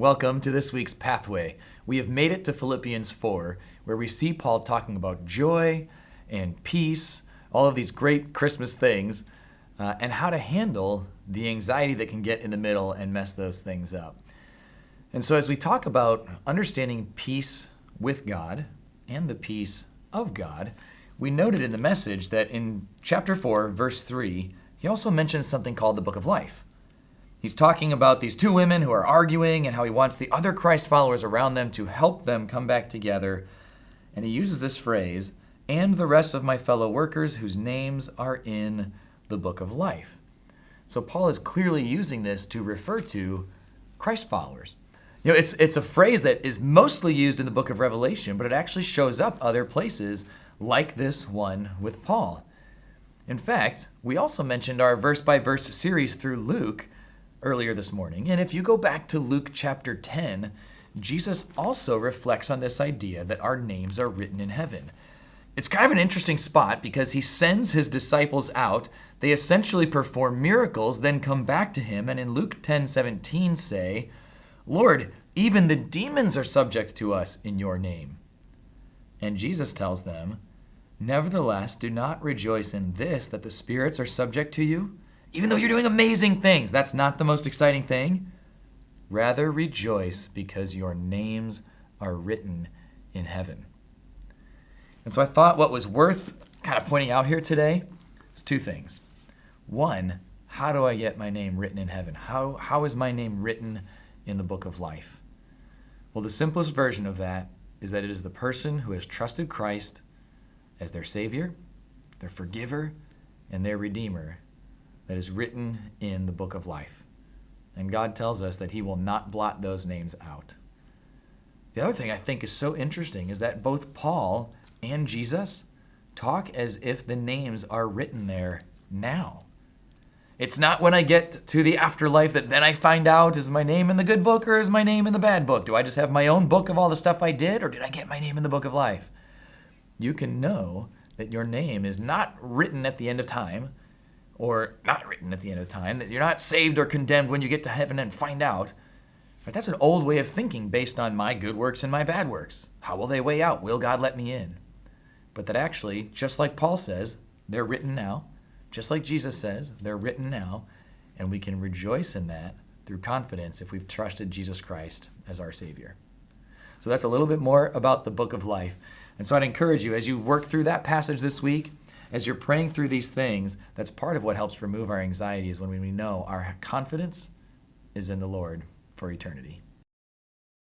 Welcome to this week's Pathway. We have made it to Philippians 4, where we see Paul talking about joy and peace, all of these great Christmas things, and how to handle the anxiety that can get in the middle and mess those things up. And so as we talk about understanding peace with God and the peace of God, we noted in the message that in chapter 4, verse 3, he also mentions something called the Book of Life. He's talking about these two women who are arguing and how he wants the other Christ followers around them to help them come back together. And he uses this phrase, "and the rest of my fellow workers whose names are in the Book of Life." So Paul is clearly using this to refer to Christ followers. You know, it's a phrase that is mostly used in the book of Revelation, but it actually shows up other places like this one with Paul. In fact, we also mentioned our verse-by-verse series through Luke earlier this morning. And if you go back to Luke chapter 10, Jesus also reflects on this idea that our names are written in heaven. It's kind of an interesting spot because he sends his disciples out. They essentially perform miracles, then come back to him, and in Luke 10:17 say, "Lord, even the demons are subject to us in your name." And Jesus tells them, "Nevertheless, do not rejoice in this, that the spirits are subject to you. Even though you're doing amazing things, that's not the most exciting thing. Rather rejoice because your names are written in heaven." And so I thought what was worth kind of pointing out here today is two things. One, how do I get my name written in heaven? How is my name written in the book of life? Well, the simplest version of that is that it is the person who has trusted Christ as their Savior, their forgiver, and their Redeemer that is written in the book of life. And God tells us that he will not blot those names out. The other thing I think is so interesting is that both Paul and Jesus talk as if the names are written there now. It's not when I get to the afterlife that then I find out, is my name in the good book or is my name in the bad book? Do I just have my own book of all the stuff I did, or did I get my name in the book of life? You can know that your name is not written at the end of time, or not written at the end of time, that you're not saved or condemned when you get to heaven and find out. But that's an old way of thinking based on my good works and my bad works. How will they weigh out? Will God let me in? But that actually, just like Paul says, they're written now. Just like Jesus says, they're written now. And we can rejoice in that through confidence if we've trusted Jesus Christ as our Savior. So that's a little bit more about the book of life. And so I'd encourage you, as you work through that passage this week, as you're praying through these things, that's part of what helps remove our anxieties when we know our confidence is in the Lord for eternity.